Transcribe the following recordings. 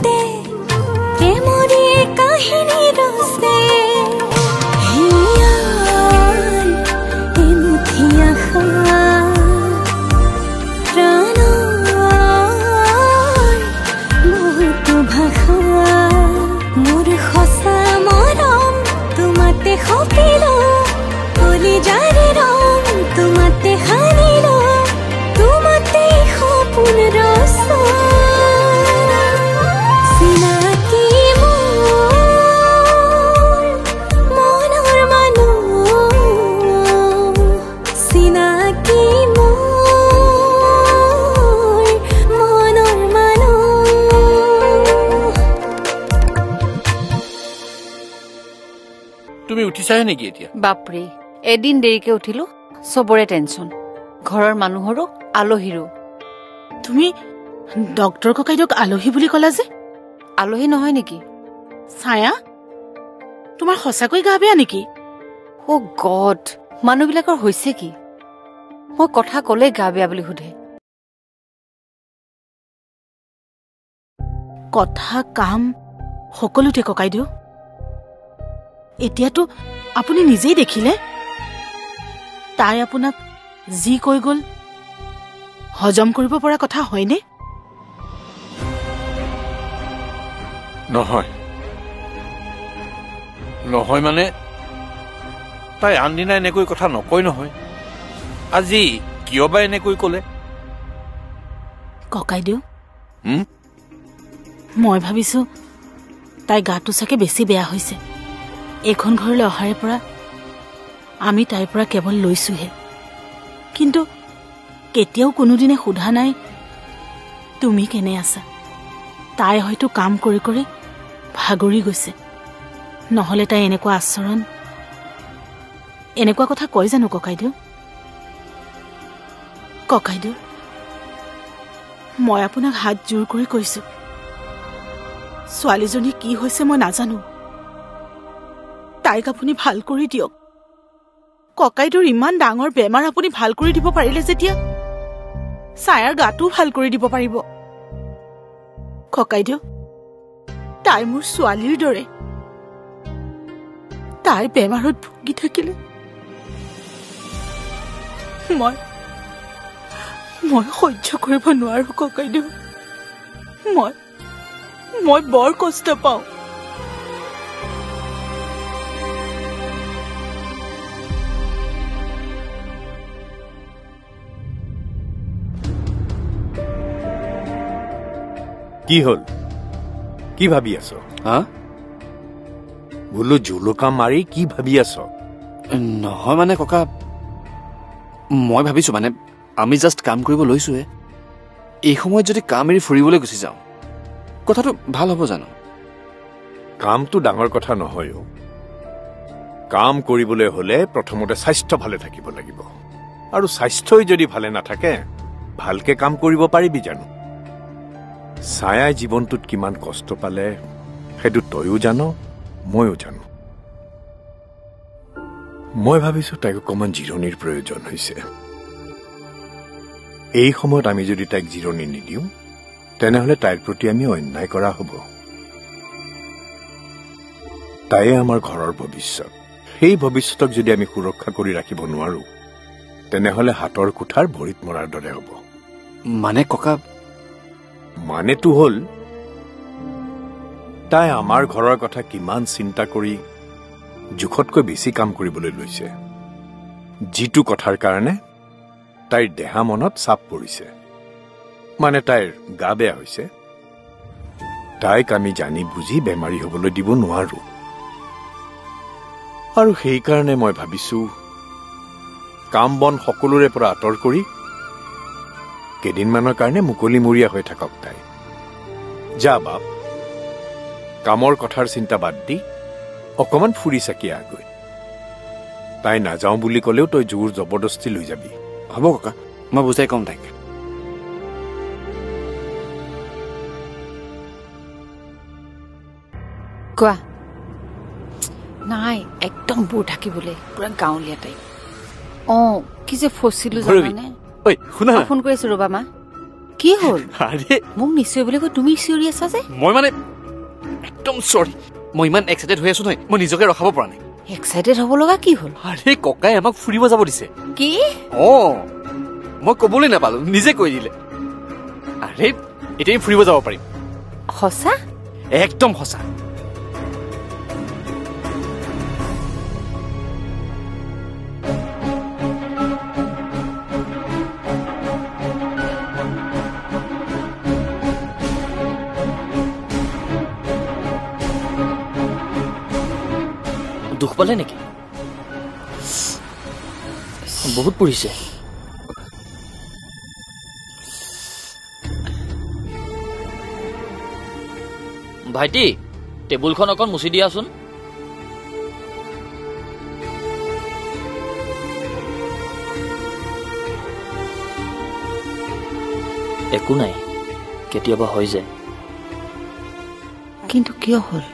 বুকুতে প্ৰেমৰে কাহিনী ৰচে হিয়াৰ এমুঠি আশা প্ৰাণৰ বহুতো ভাষা মোৰ সঁচা মৰম তোমাতে সপিলো কলি যাৰে ৰং তোমাতে হানিলো তোমাতে সপোন ৰচ চিনাকি মোৰ মনৰ মানুহ চিনাকি মোৰ মনৰ মানুহ তুমি উঠিছাহে নেকি এতিয়া বাপৰে এদিন দেৰিকে উঠিলো সবৰে টেনচন ঘৰৰ মানুহৰো আলহীৰো তুমি ডক্টৰ ককাইদেউক আলহী বুলি ক'লা যে আলহী নহয় নেকি ছায়া তোমাৰ সঁচাকৈ গা বেয়া নেকি অ গড মানুহবিলাকৰ হৈছে কি মই কথা ক'লে গা বেয়া বুলি সোধে কথা কাম সকলোতে ককাইদেউ এতিয়াতো আপুনি নিজেই দেখিলে তাই আপোনাক যি কৈ গ'ল হজম কৰিব পৰা কথা হয়নে নহয় নহয় মানে তাই আনদিনা এনেকৈ কথা নকয় নহয় আজি কিয় বা এনেকৈ ক'লে ককাইদেউ মই ভাবিছো তাই গাটো চাগে বেছি বেয়া হৈছে এইখন ঘৰলৈ অহাৰে পৰা আমি তাইৰ পৰা কেৱল লৈছোহে কিন্তু কেতিয়াও কোনোদিনে সোধা নাই তুমি কেনে আছা তাই হয়তো কাম কৰি কৰি ভাগৰি গৈছে নহলে তাই এনেকুৱা আচৰণ এনেকুৱা কথা কয় জানো ককাইদেউ ককাইদেউ মই আপোনাক হাত জোৰ কৰি কৈছো ছোৱালীজনী কি হৈছে মই নাজানো তাইক আপুনি ভাল কৰি দিয়ক ককাইদেউৰ ইমান ডাঙৰ বেমাৰ আপুনি ভাল কৰি দিব পাৰিলে যেতিয়া ছায়াৰ গাটোও ভাল কৰি দিব পাৰিব ককাইদেউ তাই মোৰ ছোৱালীৰ দৰে তাই বেমাৰত ভুগি থাকিলে মই সহ্য কৰিব নোৱাৰো ককাইদেউ মই বৰ কষ্ট পাওঁ কি হল কি ভাবি আছ হা বোলো জুলুকা মাৰি কি ভাবি আছ নহয় মানে ককা মই ভাবিছো মানে আমি জাষ্ট কাম কৰিব লৈছোৱে এই সময়ত যদি কাম এৰি ফুৰিবলৈ গুচি যাওঁ কথাটো ভাল হ'ব জানো কামটো ডাঙৰ কথা নহয় কাম কৰিবলৈ হলে প্ৰথমতে স্বাস্থ্য ভালে থাকিব লাগিব আৰু স্বাস্থ্যই যদি ভালে নাথাকে ভালকে কাম কৰিব পাৰিবি জানো ছায়াই জীৱনটোত কিমান কষ্ট পালে সেইটো তয়ো জানো ময়ো জানো মই ভাবিছো তাইক অকণমান জিৰণিৰ প্ৰয়োজন হৈছে এই সময়ত আমি যদি তাইক জিৰণি নিদিওঁ তেনেহলে তাইৰ প্ৰতি আমি অন্যায় কৰা হ'ব তাইয়ে আমাৰ ঘৰৰ ভৱিষ্যত সেই ভৱিষ্যতক যদি আমি সুৰক্ষা কৰি ৰাখিব নোৱাৰো তেনেহলে হাতৰ কুঠাৰ ভৰিত মৰাৰ দৰে হ'ব মানে ককা মানেটো হল তাই আমাৰ ঘৰৰ কথা কিমান চিন্তা কৰি জোখতকৈ বেছি কাম কৰিবলৈ লৈছে যিটো কথাৰ কাৰণে তাইৰ দেহা মনত চাপ পৰিছে মানে তাইৰ গা বেয়া হৈছে তাইক আমি জানি বুজি বেমাৰী হ'বলৈ দিব নোৱাৰো আৰু সেইকাৰণে মই ভাবিছো কাম বন সকলোৰে পৰা আঁতৰ কৰি কেইদিনমানৰ কাৰণে মুকলিমূৰীয়া হৈ থাকক তাই যা বাপ কামৰ কথাৰ চিন্তা বাদ দি অকমান ফুৰি চাকি আগৈ তাই নাযাওঁ বুলি ক'লেও তই জোৰ জবৰদস্তি লৈ যাবি হ'ব ককা মই বুজাই কম তাইক কোৱা নাই একদম বুঢ় থাকিবলৈ পুৰা গাঁৱলীয়া টাইপ কি যে ফচিলো জানানে ঐ শুনা ফোন কৰিছো ৰবা মা কি হ'ল আৰে মোক নিশ্চয় বুলি কৈ তুমি চিঞৰি আছা যে মই মানে একদম চৰি মই ইমান এক্সাইটেড হৈ আছো নহয় মই নিজকে ৰখাব পৰা নাই এক্সাইটেড হ'ব লগা কি হ'ল আৰে ককাই আমাক ফুৰিব যাব দিছে কি মই কবলৈ নাপালো নিজে কৈ দিলে আৰে এতিয়া ফুৰিব যাব পাৰিম সঁচা একদম সঁচা দুখ পালে নেকি বহুত পঢ়িছে ভাইটি টেবুলখন অকণ মুচি দিয়াচোন একো নাই কেতিয়াবা হৈ যায় কিন্তু কিয় হ'ল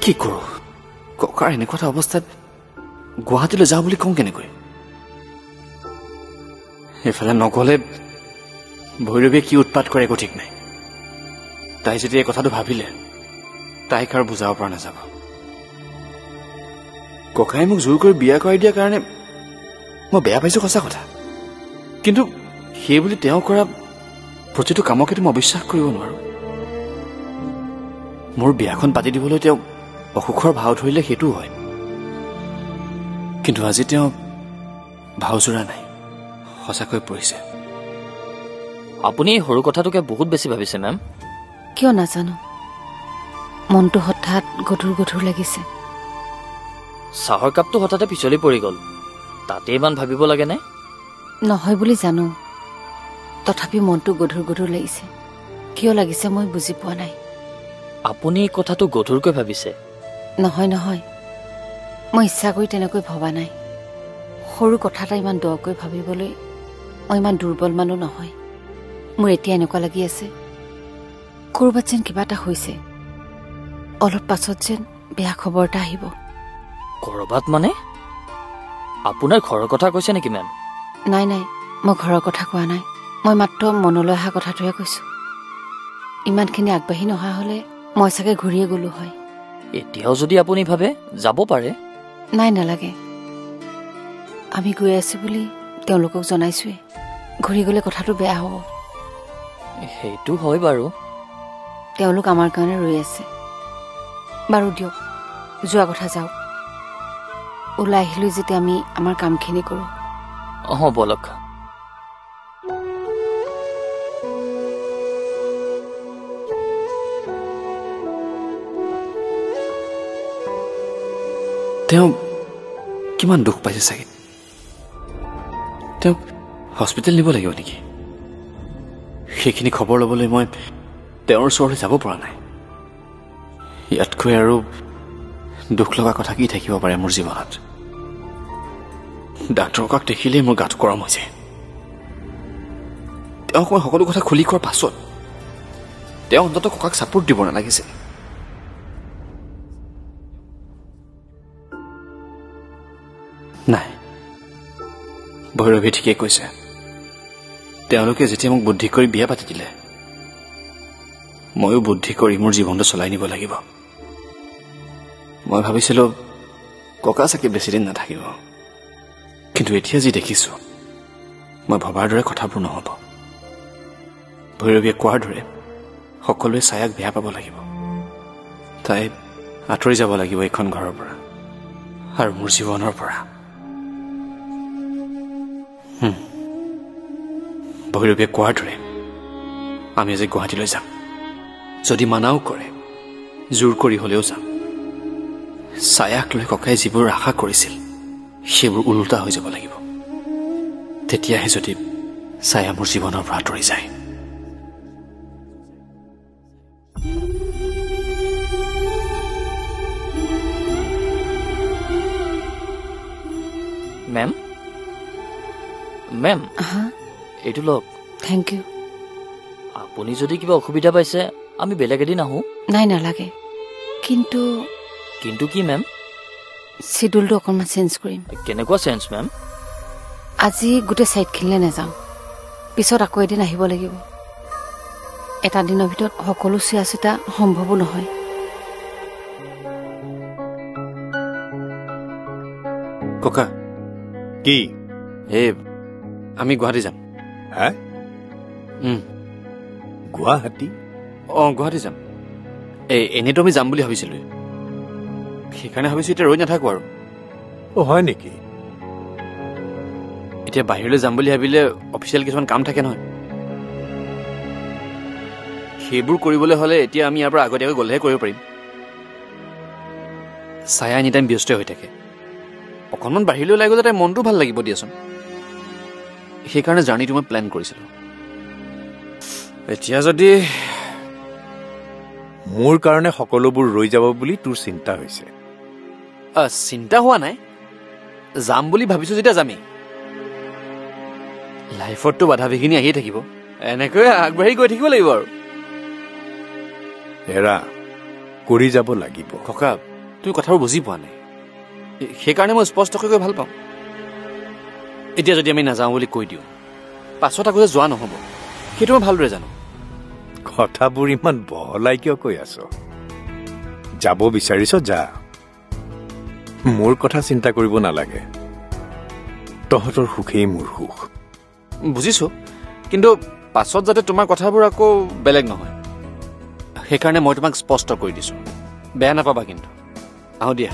কি কৰো ককাৰ এনেকুৱা এটা অৱস্থাত গুৱাহাটীলৈ যাওঁ বুলি কওঁ কেনেকৈ এইফালে নগলে ভৈৰৱীয়ে কি উৎপাত কৰে একো ঠিক নাই তাই যদি এই কথাটো ভাবিলে তাইক আৰু বুজাব পৰা নাযাব ককাই মোক জোৰ কৰি বিয়া কৰাই দিয়াৰ কাৰণে মই বেয়া পাইছো সঁচা কথা কিন্তু সেই বুলি তেওঁ কৰা প্ৰতিটো কামকে মই অবিশ্বাস কৰিব নোৱাৰো মোৰ বিয়াখন পাতি দিবলৈ তেওঁ অসুখৰ ভাও ধৰিলে সেইটোও হয় কিন্তু আজি তেওঁ ভাওজোৰা নাই সঁচাকৈ পৰিছে আপুনি সৰু কথাটোকে বহুত বেছি ভাবিছে মেম কিয় নাজানো মনটো হঠাৎ গধুৰ গধুৰ লাগিছে চাহৰ কাপটো হঠাতে পিছলি পৰি গ'ল তাতে ইমান ভাবিব লাগেনে নহয় বুলি জানো তথাপি মনটো গধুৰ গধুৰ লাগিছে কিয় লাগিছে মই বুজি পোৱা নাই আপুনি কথাটো গধুৰকৈ ভাবিছে নহয় নহয় মই ইচ্ছা কৰি তেনেকৈ ভবা নাই সৰু কথা এটা ইমান দকৈ ভাবিবলৈ মই ইমান দুৰ্বল মানুহ নহয় মোৰ এতিয়া এনেকুৱা লাগি আছে ক'ৰবাত যেন কিবা এটা হৈছে অলপ পাছত যেন বেয়া খবৰ এটা আহিব ক'ৰবাত মানে আপোনাৰ ঘৰৰ কথা কৈছে নেকি মেম নাই নাই মই ঘৰৰ কথা কোৱা নাই মই মাত্ৰ মনলৈ অহা কথাটোহে কৈছোঁ ইমানখিনি আগবাঢ়ি নহা হ'লে মই চাগে ঘূৰিয়ে গ'লো হয় এতিয়াও যদি আপুনি ভাবে যাব পাৰে নাই নালাগে আমি গৈ আছো বুলি তেওঁলোকক জনাইছোৱে ঘূৰি গ'লে কথাটো বেয়া হ'ব সেইটো হয় বাৰু তেওঁলোক আমাৰ কাৰণে ৰৈ আছে বাৰু দিয়ক যোৱা কথা যাওক ওলাই আহিলোঁ যেতিয়া আমি আমাৰ কামখিনি কৰোঁ বলক তেওঁ কিমান দুখ পাইছে চাগে তেওঁক হস্পিটেল নিব লাগিব নেকি সেইখিনি খবৰ ল'বলৈ মই তেওঁৰ ওচৰলৈ যাব পৰা নাই ইয়াতকৈ আৰু দুখ লগা কথা কি থাকিব পাৰে মোৰ জীৱনত ডাক্তৰক দেখিলেই মোৰ গাটো গৰম হৈছে তেওঁক মই সকলো কথা খুলি কোৱাৰ পাছত তেওঁ অন্ততঃ ককাক ছাপোৰ্ট দিব নালাগিছে নাই ভৈৰৱী ঠিকেই কৈছে তেওঁলোকে যেতিয়া মোক বুদ্ধি কৰি বিয়া পাতি দিলে ময়ো বুদ্ধি কৰি মোৰ জীৱনটো চলাই নিব লাগিব মই ভাবিছিলো ককা চাগে বেছিদিন নাথাকিব কিন্তু এতিয়া যি দেখিছো মই ভবাৰ দৰে কথাবোৰ নহ'ব ভৈৰৱীয়ে কোৱাৰ দৰে সকলোৱে ছায়াক বেয়া পাব লাগিব তাই আঁতৰি যাব লাগিব এইখন ঘৰৰ পৰা আৰু মোৰ জীৱনৰ পৰা ভৈৰৱীয়ে কোৱাৰ দৰে আমি আজি গুৱাহাটীলৈ যাম যদি মানাও কৰে জোৰ কৰি হ'লেও যাম ছায়াক লৈ ককাই যিবোৰ আশা কৰিছিল সেইবোৰ ওলোটা হৈ যাব লাগিব তেতিয়াহে যদি ছায়া মোৰ জীৱনৰ পৰা আঁতৰি যায় মেম মেম এইটো লওক। Thank you. আপুনি যদি কিবা অসুবিধা পাইছে আমি বেলেগ এদিন আহোঁ। নাই নালাগে, কিন্তু কিন্তু কি মেম? চিডিউলটো অকণমান চেঞ্জ কৰিম। কেনেকুৱা চেঞ্জ মেম? আজি গোটেই চাইডখিনিলৈ নাযাওঁ, পিছত আকৌ এদিন আহিব লাগিব। এটা দিনৰ ভিতৰত সকলো চোৱা চিতা সম্ভৱো নহয়। ককা কি এই আমি গুৱাহাটী যাম। হা গুৱাহাটী? গুৱাহাটী যাম। এনেইতো আমি যাম বুলি ভাবিছিলোঁ, সেইকাৰণে ভাবিছোঁ এতিয়া ৰৈ নাথাকোঁ আৰু। হয় নেকি? এতিয়া বাহিৰলৈ যাম বুলি ভাবিলে অফিচিয়েল কিছুমান কাম থাকে নহয়, সেইবোৰ কৰিবলৈ হ'লে এতিয়া আমি ইয়াৰ পৰা আগতীয়াকৈ গ'লেহে কৰিব পাৰিম। ছায়া এনি টাইম ব্যস্ত হৈ থাকে, অকণমান বাহিৰলৈ ওলাই গ'লে তাই মনটো ভাল লাগিব দিয়াচোন। সেইকাৰণে জাৰ্ণিটো মই প্লেন কৰিছিলোঁ। এতিয়া যদি মোৰ কাৰণে সকলোবোৰ ৰৈ যাব বুলি তোৰ চিন্তা হৈছে? চিন্তা হোৱা নাই, যাম বুলি ভাবিছোঁ যেতিয়া যামেই। লাইফততো বাধা বিঘিনি আহিয়ে থাকিব, এনেকৈ আগবাঢ়ি গৈ থাকিব লাগিব আৰু। হেৰা কৰি যাব লাগিব। ককা তুমি কথাবোৰ বুজি পোৱা নাই, সেইকাৰণে মই স্পষ্টকৈ গৈ ভাল পাওঁ। এতিয়া যদি আমি নাযাওঁ বুলি কৈ দিওঁ, পাছত আকৌ যে যোৱা নহ'ব, সেইটো মই ভালদৰে জানো। কথাবোৰ ইমান বহলাই কিয় কৈ আছ? যাব বিচাৰিছ যা, মোৰ কথা চিন্তা কৰিব নালাগে। তহঁতৰ সুখেই মোৰ সুখ। বুজিছোঁ, কিন্তু পাছত যাতে তোমাৰ কথাবোৰ আকৌ বেলেগ নহয়, সেইকাৰণে মই তোমাক স্পষ্ট কৰি দিছোঁ। বেয়া নাপাবা কিন্তু। আহোঁ দিয়া।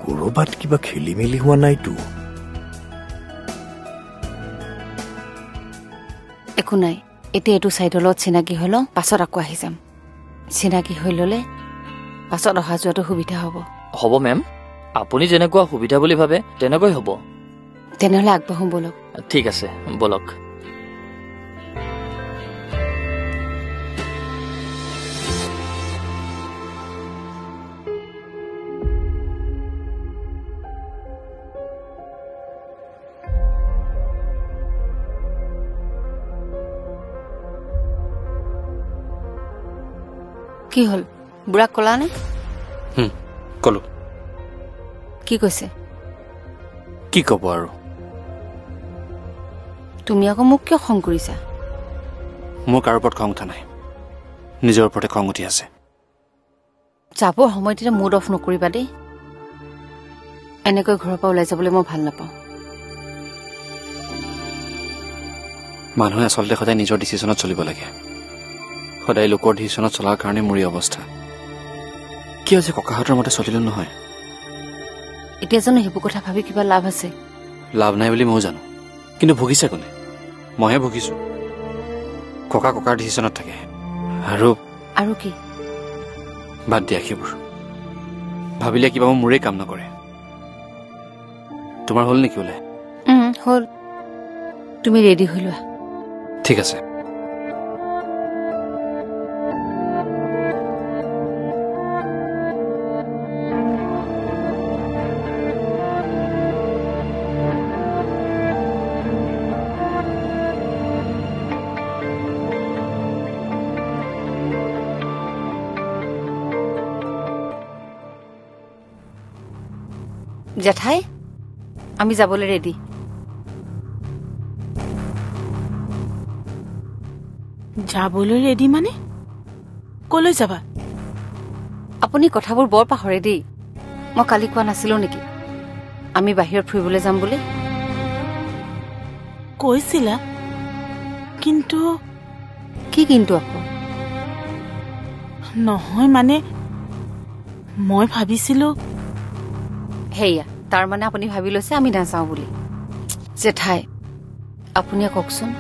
ক'ৰবাত কিবা খেলি মেলি হোৱা নাইতো? একো নাই, এতিয়া এইটো চাইডৰ লগত চিনাকি হৈ লওঁ, পাছত আকৌ আহি যাম। চিনাকি হৈ ল'লে পাছত অহা যোৱাটো সুবিধা হ'ব। হ'ব মেম, আপুনি যেনেকুৱা সুবিধা বুলি ভাবে তেনেকৈ হ'ব। তেনেহ'লে আগবাঢ়োঁ ব'লক। ঠিক আছে ব'লক। কি হ'ল, বুঢ়াক ক'লানে? ক'লো। কি কৈছে? কি ক'ব আৰু? তুমি আকৌ মোক কিয় খং কৰিছা? মোৰ কাৰো ওপৰত খং উঠা নাই, নিজৰ ওপৰতে খং উঠি আছে। যাবৰ সময়ত এতিয়া মুড অফ নকৰিবা দেই। এনেকৈ ঘৰৰ পৰা ওলাই যাবলৈ মই ভাল নাপাওঁ। মানুহে আচলতে সদায় নিজৰ ডিচিশ্যনত চলিব লাগে, সদায় লোকৰ ডিচিশ্যনত চলাৰ কাৰণে মোৰ এই অৱস্থা। কিয় যে ককাহঁতৰ মতে চলিলো নহয়। এতিয়া জানো সেইবোৰ কথা ভাবি কিবা লাভ আছে? লাভ নাই বুলি ময়ো জানো, কিন্তু ভুগিছে কোনে? মইহে ভুগিছোঁ। ককাৰ ডিচিশ্যনত থাকে। আৰু কি? বাদ দিয়া সেইবোৰ, ভাবিলে কিবা মোৰেই কাম নকৰে। তোমাৰ হ'ল নেকি ওলাই? হ'ল। তুমি ৰেডি হৈ লোৱা। ঠিক আছে। জেঠাই, আমি যাবলৈ ৰেডি। যাবলৈ ৰেডি মানে? কলৈ যাবা? আপুনি কথাবোৰ বৰ পাহৰে দেই। মই কালি কোৱা নাছিলো নেকি আমি বাহিৰত ফুৰিবলৈ যাম বুলি? কৈছিলা, কিন্তু কি কিন্তু? আকৌ নহয় মানে মই ভাবিছিলো। সেয়া তাৰমানে আপুনি ভাবি লৈছে আমি নাযাওঁ বুলি। জেঠাই, আপুনিয়ে কওকচোন,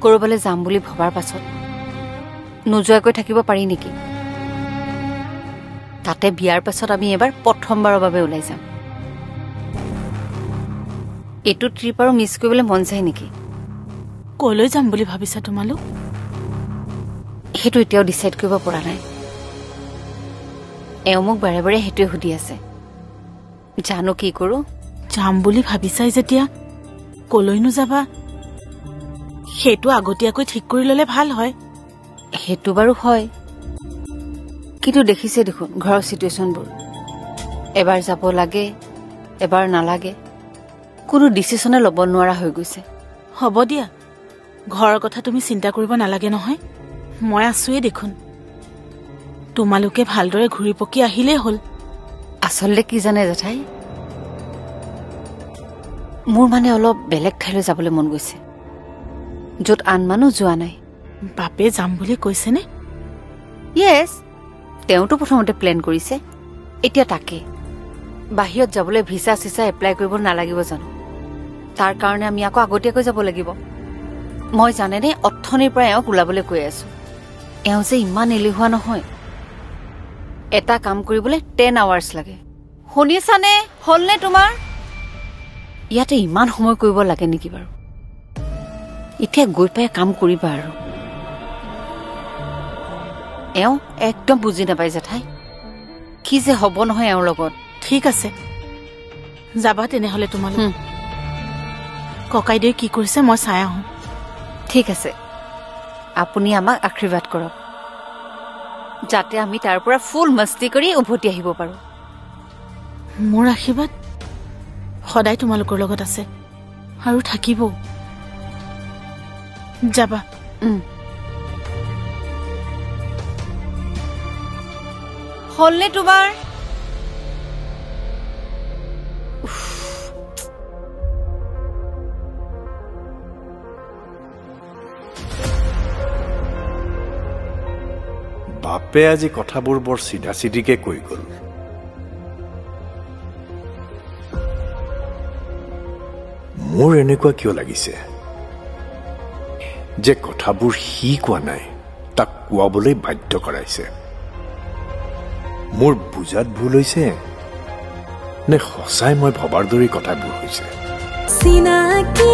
ক'ৰবালৈ যাম বুলি ভবাৰ পাছত নোযোৱাকৈ থাকিব পাৰি নেকি? তাতে বিয়াৰ পাছত আমি এবাৰ প্ৰথমবাৰৰ বাবে ওলাই যাম। এইটো ট্ৰিপ আৰু মিছ কৰিবলৈ মন যায় নেকি? কলৈ যাম বুলি ভাবিছা তোমালোক? সেইটো এতিয়াও ডিচাইড কৰিব পৰা নাই। এওঁ মোক বাৰে বাৰে সেইটোৱে সুধি আছে জানো কি কৰোঁ যাম বুলি ভাবিছাই যেতিয়া কলৈনো যাবা সেইটো আগতীয়াকৈ ঠিক কৰি ল'লে ভাল হয় সেইটো বাৰু হয় কিন্তু দেখিছে দেখোন ঘৰৰ চিটুৱেশ্যনবোৰ এবাৰ যাব লাগে এবাৰ নালাগে কোনো ডিচিশ্যনে ল'ব নোৱাৰা হৈ গৈছে হ'ব দিয়া ঘৰৰ কথা তুমি চিন্তা কৰিব নালাগে নহয় মই আছোৱে দেখোন তোমালোকে ভালদৰে ঘূৰি পকি আহিলেই হ'ল আচলতে কি জানে জেঠাই মোৰ মানে অলপ বেলেগ ঠাইলৈ যাবলৈ মন গৈছে য'ত আন মানুহ যোৱা নাই বাপে যাম বুলি কৈছেনে য়েছ তেওঁতো প্ৰথমতে প্লেন কৰিছে এতিয়া তাকে বাহিৰত যাবলৈ ভিছা চিছা এপ্লাই কৰিব নালাগিব জানো তাৰ কাৰণে আমি আকৌ আগতীয়াকৈ যাব লাগিব মই জানেনে অথনিৰ পৰা এওঁক ওলাবলৈ কৈ আছো এওঁ যে ইমান এলেহুৱা নহয় এটা কাম কৰিবলৈ 10 আৱাৰ্ছ লাগে শুনিছানে হ'লনে তোমাৰ ইয়াতে ইমান সময় কৰিব লাগে নেকি বাৰু এতিয়া গৈ পাই কাম কৰিবা আৰু এওঁ একদম বুজি নাপায় জেঠাই কি যে হ'ব নহয় এওঁৰ লগত ঠিক আছে যাবা তেনেহ'লে তোমালোক ককাইদেউ কি কৰিছে মই চাই আহোঁ ঠিক আছে আপুনি আমাক আশীৰ্বাদ কৰক যাতে আমি তাৰ পৰা ফুল মস্তি কৰি উভতি আহিব পাৰোঁ মোৰ আশীৰ্বাদ সদায় তোমালোকৰ লগত আছে আৰু থাকিব যাবা হ'লনে তোমাৰ বাপে আজি কথাবোৰ বৰ চিধা চিধিকে কৈ গ'ল মোৰ এনেকুৱা কিয় লাগিছে যে কথাবোৰ সি কোৱা নাই তাক কোৱাবলৈ বাধ্য কৰাইছে মোৰ বুজাত ভুল হৈছে নে সঁচাই মই ভবাৰ দৰে কথাবোৰ হৈছে চিনাকি